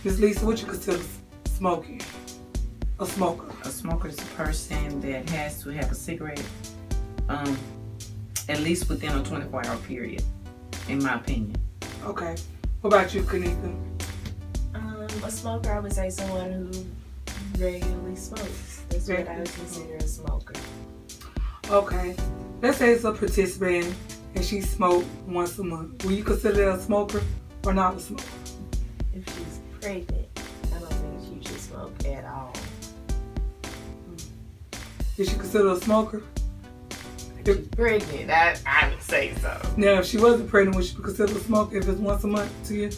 Ms. Lisa, what you consider smoking? A smoker? A smoker is a person that has to have a cigarette at least within a 24-hour period, in my opinion. Okay. What about you, Kanika? A smoker, I would say someone who regularly smokes. That's what I would consider a smoker. Okay. Let's say it's a participant and she smoked once a month. Will you consider her a smoker or not a smoker? If she's pregnant, I don't think she should smoke at all. Is she considered a smoker? If she's pregnant, I would say so. Now, if she wasn't pregnant, would she be considered a smoker if it's once a month to you?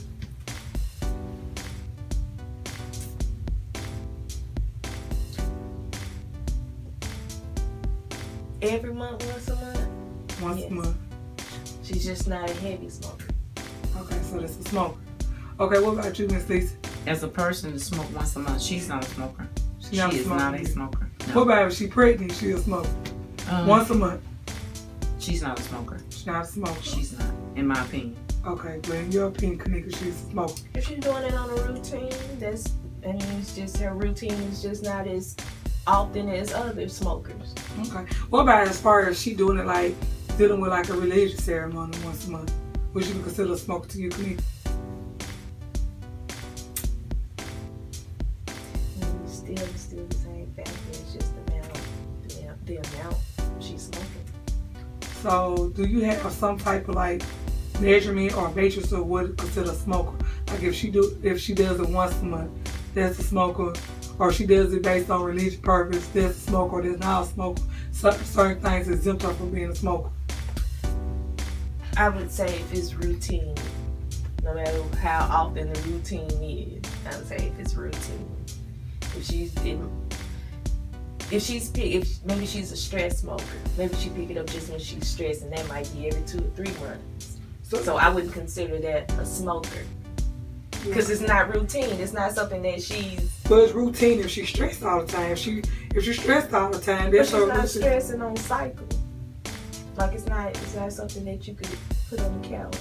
Every month, once a month? Once a month. She's just not a heavy smoker. Okay, so that's a smoker. Okay, what about you, Miss Lisa? As a person to smoke once a month, she's not a smoker. She not is not a smoker. No. What about if she's pregnant, she's a smoker? Once a month. She's not a smoker. She's not a smoker. She's not, in my opinion. Okay, but in your opinion, Kanika, she's a smoker. If she's doing it on a routine, it's just her routine is just not as often as other smokers. Okay. What about as far as she doing it like dealing with like a religious ceremony once a month? Would you be considered a smoker to you, Kanika? Still the same factor. It's just the amount she's smoking. So, do you have some type of like measurement or matrix of what is considered a smoker? Like if she does it once a month, that's a smoker, or she does it based on religious purpose, that's a smoker, or that's not a smoker. Certain things exempt her from being a smoker. I would say if it's routine, no matter how often the routine is, I would say if it's routine. If maybe she's a stress smoker, maybe she pick it up just when she's stressed, and that might be every 2 or 3 months. So I wouldn't consider that a smoker because it's not routine. It's not something that she's. But it's routine if she's stressed all the time. If she's stressed all the time, that's her routine. But she's not stressing on cycle. Like it's not something that you could put on the calendar.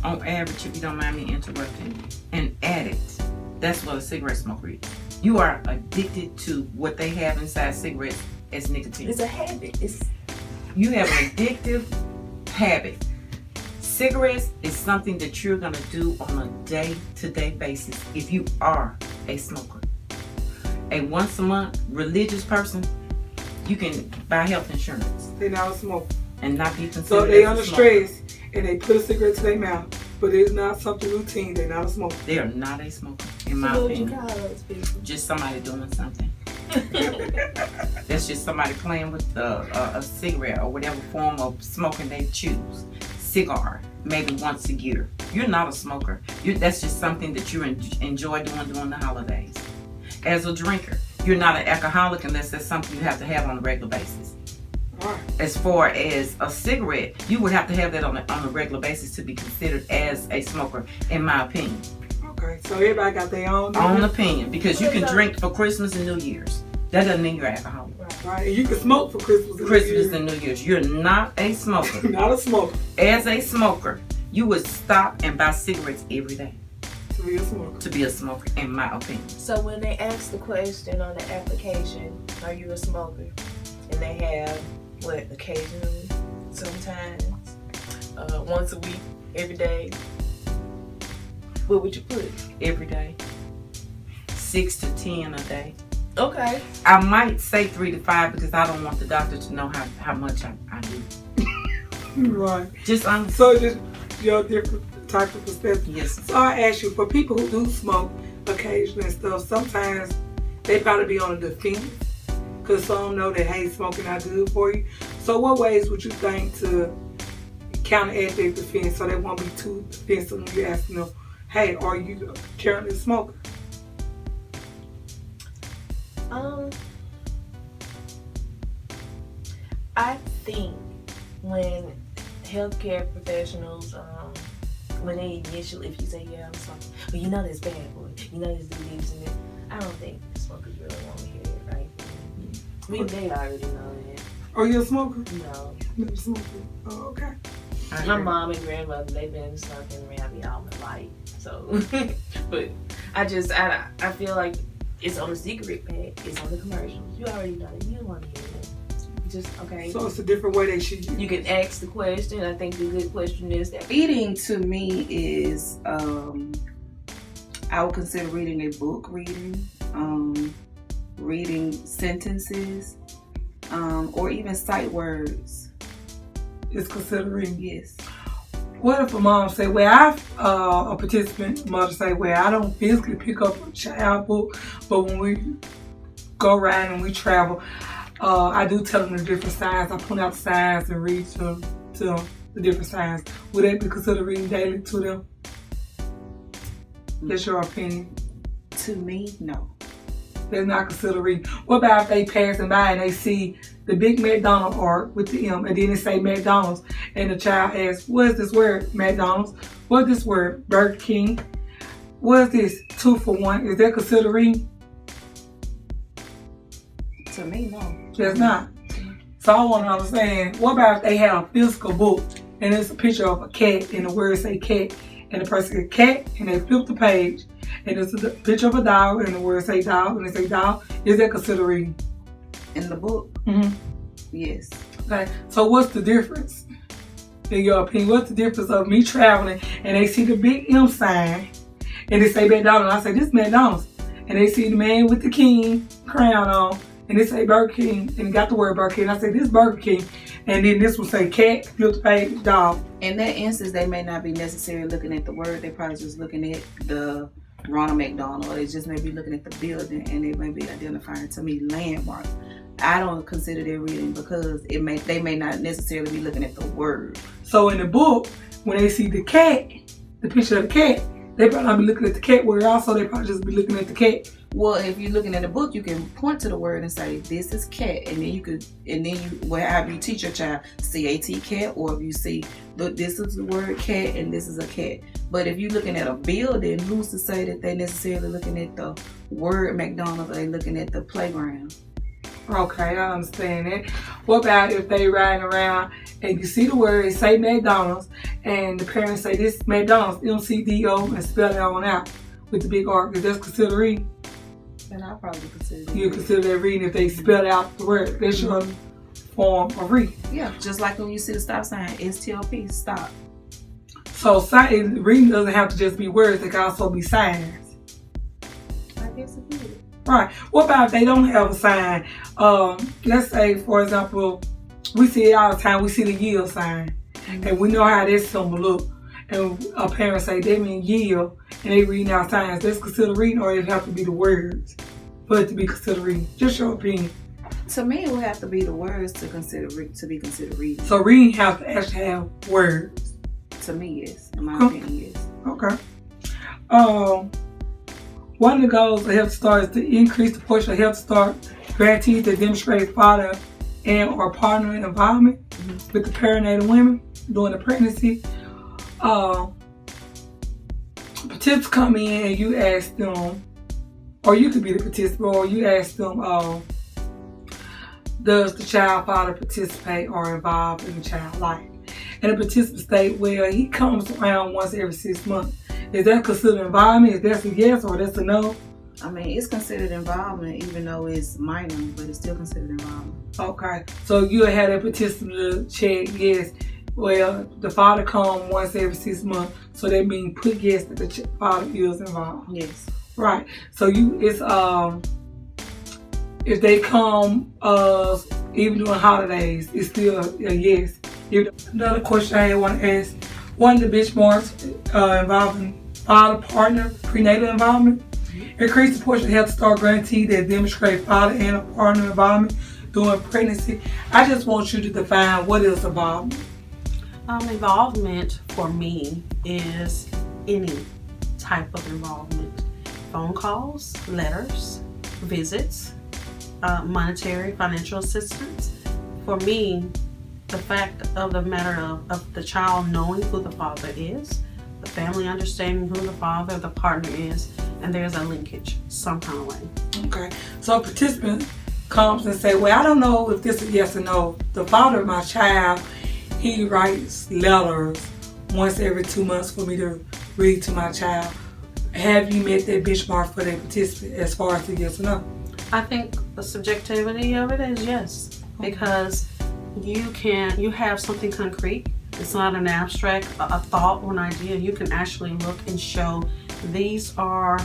On average, if you don't mind me interrupting, an addict, that's what a cigarette smoker is. You are addicted to what they have inside cigarettes as nicotine. It's a habit. You have an addictive habit. Cigarettes is something that you're going to do on a day-to-day basis if you are a smoker. A once a month religious person, you can buy health insurance. They're not a smoker. And not be considered. So they under stress and they put a cigarette to their mouth, but it's not something routine. They're not a smoker. They are not a smoker, in my opinion. What would you call those people? Just somebody doing something. That's just somebody playing with a cigarette or whatever form of smoking they choose. Cigar, maybe once a year. You're not a smoker. That's just something that you enjoy doing during the holidays. As a drinker, you're not an alcoholic unless that's something you have to have on a regular basis. As far as a cigarette, you would have to have that on a regular basis to be considered as a smoker, in my opinion. Okay, so everybody got their own opinion, because you can drink for Christmas and New Year's. That doesn't mean you're an alcoholic. Right, and you can smoke for Christmas and New Year's. You're not a smoker. Not a smoker. As a smoker, you would stop and buy cigarettes every day. To be a smoker. To be a smoker, in my opinion. So when they ask the question on the application, are you a smoker? And they have, occasionally, sometimes, once a week, every day. What would you put? Every day. 6 to 10 a day. Okay. I might say 3 to 5 because I don't want the doctor to know how much I do. Right. Just honestly. So just your different type of perspective. Yes. So I ask you, for people who do smoke occasionally and stuff, sometimes they probably be on the defense because some know that, hey, smoking not good for you. So what ways would you think to counteract their defense so they won't be too defensive when you asking them, hey, are you currently a smoker? I think when healthcare professionals, when they initially, if you say, yeah, I'm smoking, well, you know that's bad for you. You know this disease and that. I don't think smokers really want to hear it, right? They already know that. Are you a smoker? No. Never smoker. Oh, okay. My mom and grandmother, they've been smoking around me all my life. So, but I feel like it's on the cigarette pack, it's on the commercials. You already know it. You don't want to hear it. Just, okay. So it's a different way they should use. You can ask the question. I think the good question is that reading to me is, I would consider reading a book, reading sentences, or even sight words. It's considered reading. Yes. What if a mom say, well, a participant mother say, well, I don't physically pick up a child book, but when we go around and we travel, I do tell them the different signs. I point out the signs and read to them the different signs. Would that be considered reading daily to them? That's your opinion? To me, no. That's not considered reading. What about if they passing by and they see the big McDonald's art with the M and then they say McDonald's and the child asks, what is this word? McDonald's. What is this word? Burger King. What is this? 2 for 1. Is that considered reading? To me, no. That's not. So I want to understand, what about if they have a physical book and it's a picture of a cat and the words say cat and the person says cat and they flip the page and it's a picture of a dog and the words say dog and they say dog? Is that considered reading? In the book? Mm-hmm. Yes. Okay. So what's the difference? In your opinion, what's the difference of me traveling and they see the big M sign and they say McDonald's? I say, this is McDonald's. And they see the man with the king crown on and they say Burger King and got the word Burger King. I say, this is Burger King. And then this will say cat, flip the page, dog. In that instance, they may not be necessarily looking at the word. They probably just looking at the Ronald McDonald. Or they just may be looking at the building and they may be identifying, to me, landmarks. I don't consider that reading because they may not necessarily be looking at the word. So in the book, when they see the cat, the picture of the cat, they probably not be looking at the cat word. Also, they probably just be looking at the cat. Well, if you're looking at a book, you can point to the word and say, this is cat. And then wherever you teach your child, CAT cat, or if you see, look, this is the word cat and this is a cat. But if you're looking at a building, who's to say that they necessarily looking at the word McDonald's or they looking at the playground? Okay, I understand that. What about if they riding around and you see the word, it say McDonald's, and the parents say this McDonald's, MCDO, and spell it on out with the big R? Is that considered reading? Then I probably consider that. You consider that reading if they spell out the word. That's your form of reading. Yeah, just like when you see the stop sign, STOP, stop. So reading doesn't have to just be words, it can also be signs. I guess it could. Right. What about if they don't have a sign? Let's say, for example, we see it all the time. We see the yield sign, and we know how that symbol look. And a parent say they mean yield, and they reading out signs. That's considered reading, or it have to be the words for it to be considered reading. Just your opinion. To me, it would have to be the words to be considered reading. So reading have to actually have words. To me, yes. In my opinion, yes. Okay. One of the goals of Health Start is to increase the portion of Health Start grantees that demonstrate father and or partner involvement with the perinatal women during the pregnancy. Participants come in and you ask them, or you could be the participant, or you ask them, does the child father participate or involved in the child life? And the participant state, well, he comes around once every 6 months. Is that considered involvement? Is that a yes or that's a no? I mean, it's considered involvement even though it's minor, but it's still considered involvement. Okay. So you'll have that participant check, yes. Well, the father come once every 6 months. So that means put yes that the father is involved. Yes. Right. So if they come even during holidays, it's still a yes. Another question I want to ask. One of the benchmarks involving father, partner, prenatal involvement. Increase the portion of Health Start grantee that demonstrate father and a partner involvement during pregnancy. I just want you to define what is involvement. Involvement for me is any type of involvement. Phone calls, letters, visits, monetary, financial assistance. For me, the fact of the matter of the child knowing who the father is, the family understanding who the father, the partner is, and there's a linkage some kind of way. Okay. So a participant comes and say, well, I don't know if this is yes or no. The father of my child, he writes letters once every 2 months for me to read to my child. Have you met that benchmark for that participant as far as the yes or no? I think the subjectivity of it is yes, because you have something concrete. It's not an abstract, a thought or an idea. You can actually look and show these are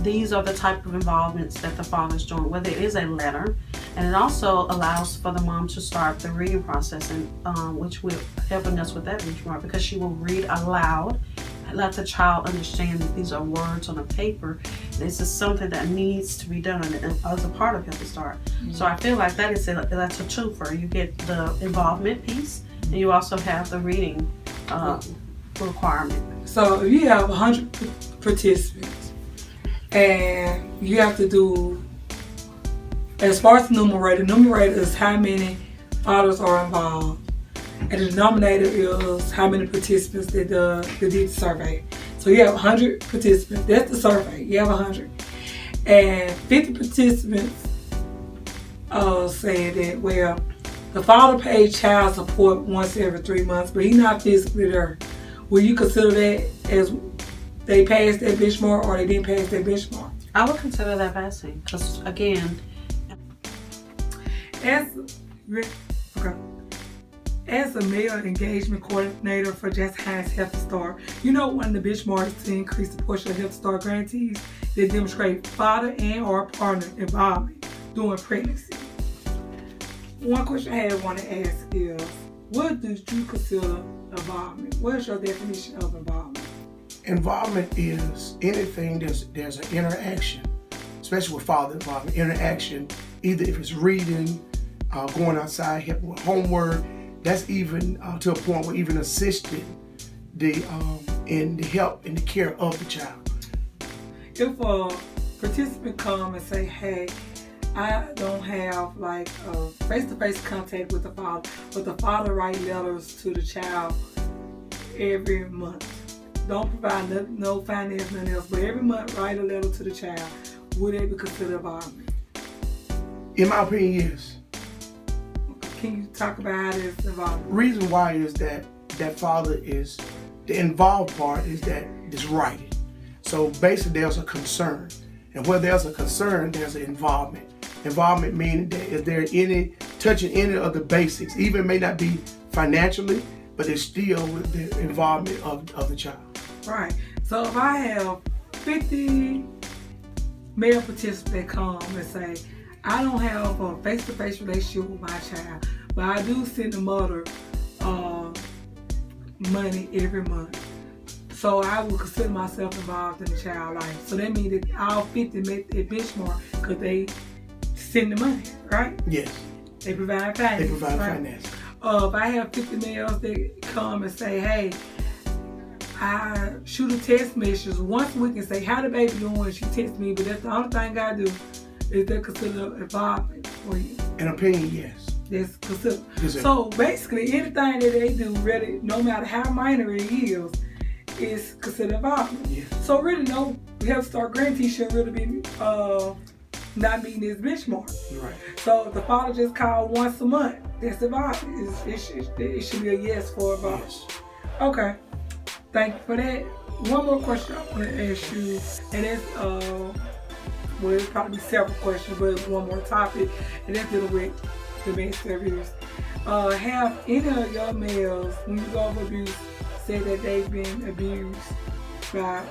the type of involvements that the father's doing, whether it is a letter, and it also allows for the mom to start the reading process, and which will helping us with that benchmark, because she will read aloud, let the child understand that these are words on a paper. This is something that needs to be done as a part of Healthy Start. Mm-hmm. So I feel like that's a twofer. You get the involvement piece, and you also have the reading requirement. So if you have 100 participants, and you have to do, as far as the numerator is how many fathers are involved, and the denominator is how many participants that did the survey. So you have 100 participants. That's the survey. You have 100. And 50 participants saying that, well, the father paid child support once every 3 months, but he's not physically there. Will you consider that as they passed that benchmark or they didn't pass that benchmark? I would consider that passing, because again, as a male engagement coordinator for Jhchc Healthy Start, you know one of the benchmarks to increase the portion of Healthy Start grantees that demonstrate father and or partner involvement during pregnancy. One question I want to ask is, what do you consider involvement? What is your definition of involvement? Involvement is anything there's an interaction, especially with father involvement, interaction, either if it's reading, going outside, helping with homework. That's even to a point where even assisting in the help and the care of the child. If a participant come and say, hey, I don't have like face-to-face contact with the father, but the father write letters to the child every month. Don't provide no finance, nothing else, but every month write a letter to the child. Would they be considered involvement? In my opinion, yes. Can you talk about how that's involved? Reason why is that father is, the involved part is that it's writing. So basically there's a concern. And where there's a concern, there's an involvement. Involvement meaning that if they're touching any of the basics, even may not be financially, but it's still with the involvement of the child. Right. So if I have 50 male participants that come and say, I don't have a face-to-face relationship with my child, but I do send the mother money every month. So I would consider myself involved in the child life. So that means that all 50 met their benchmark because they send the money, right? Yes. They provide finance. They provide right? finance. If I have 50 males that come and say, hey, I shoot a text message once a week and say, how the baby doing? She texts me, but that's the only thing I do. Is that considered involvement for you? An opinion, yes. That's considered. Yes, so basically, anything that they do, really, no matter how minor it is considered involvement. Yeah. So really, no Health Start grantee should really be not meeting this benchmark. Right. So if the father just called once a month, that's involvement. It should be a yes for involvement. Yes. Okay. Thank you for that. One more question I want to ask you, and that's well, it'll probably be several questions, but one more topic, and that's dealing with domestic abuse. Have any of your males, when you go over abuse, said that they've been abused by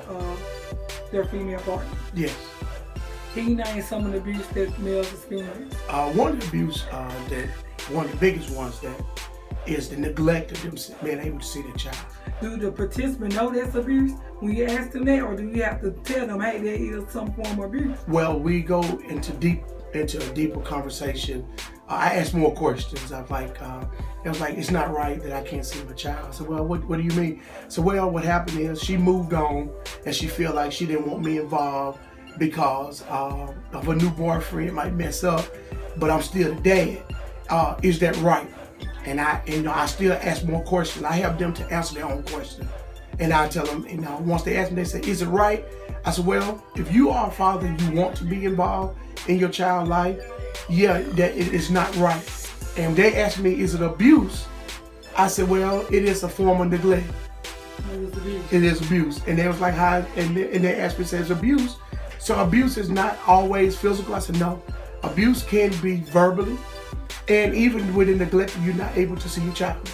their female partner? Yes. Can you name some of the abuse that males experience? One of the abuse, one of the biggest ones that is the neglect of them being able to see their child. Do the participant know that's abuse when you ask them that, or do you have to tell them, hey, there is some form of abuse? Well, we go into a deeper conversation. I ask more questions. It was like, it's not right that I can't see my child. I said, well, what do you mean? So, well, what happened is she moved on and she feel like she didn't want me involved because of a new boyfriend might mess up, but I'm still the dad. Is that right? And I still ask more questions. I help them to answer their own question. And I tell them, once they ask me, they say, is it right? I said, well, if you are a father and you want to be involved in your child's life, yeah, that it is not right. And they ask me, is it abuse? I said, well, it is a form of neglect. It is abuse. And they was like, how? And they asked me, says abuse. So abuse is not always physical. I said, no. Abuse can be verbally. And even with the neglect, you're not able to see your child.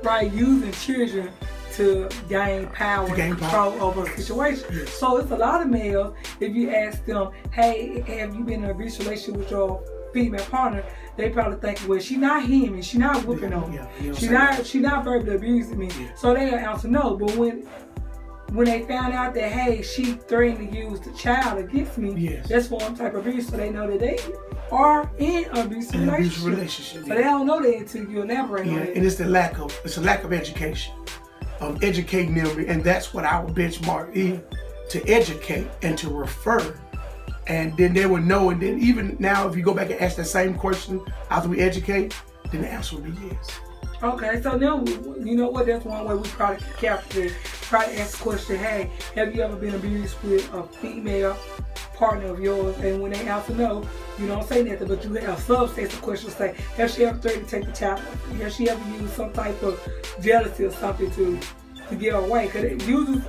Right, using children to gain power and control over a situation. Yes. So it's a lot of males, if you ask them, hey, have you been in a abusive relationship with your female partner, they probably think, well, she not hitting me, she not whooping on me, she not verbally abusing me. Yeah. So they answer no. But when they found out that, hey, she threatened to use the child against me, that's one type of abuse. So they know that they are in an abusive relationship. So they don't know that until you elaborate on it. And it's a lack of education. Educating them, and that's what our benchmark is, to educate and to refer, and then they would know. And then even now, if you go back and ask that same question after we educate, then the answer will be yes. Okay, so now you know what? That's one way we probably can capture it. Try to ask the question, hey, have you ever been abused with a female partner of yours? And when they answer no, you don't say nothing, but you have subsets of questions. Say, have she ever threatened to take the child? Has she ever used some type of jealousy or something to get her way? Because it uses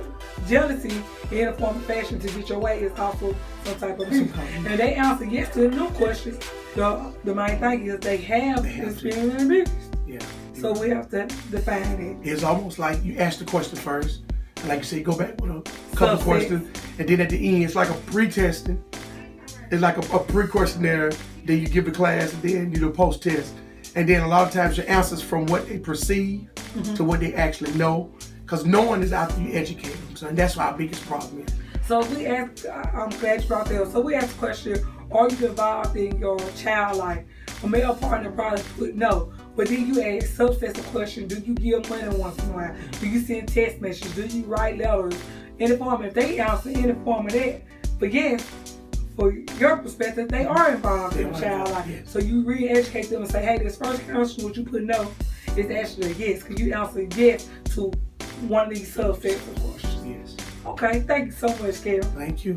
jealousy in a form of fashion to get your way is also some type of abuse. And they answer yes to no questions. The main thing is they have experienced abuse. Yeah. So we have to define it. It's almost like you ask the question first, and like you say, go back with a couple questions, and then at the end, it's like a pre-testing. It's like a pre-questionnaire. Then you give the class, and then you do a post-test. And then a lot of times your answers from what they perceive to what they actually know, because no one is out there to educate them. So, and that's our biggest problem is. So we asked, I'm glad you brought that up. So we asked the question, are you involved in your child life? A male partner probably put no. But then you ask subsets of questions. Do you give money once in a while? Do you send text messages? Do you write letters? Any form, if they answer any form of that, but yes, for your perspective, they are involved in the child life. Yes. So you re-educate them and say, hey, this first question, what you put no, is actually a yes, because you answer yes to one of these subsets of questions. Yes. Okay, thank you so much, Kevin. Thank you.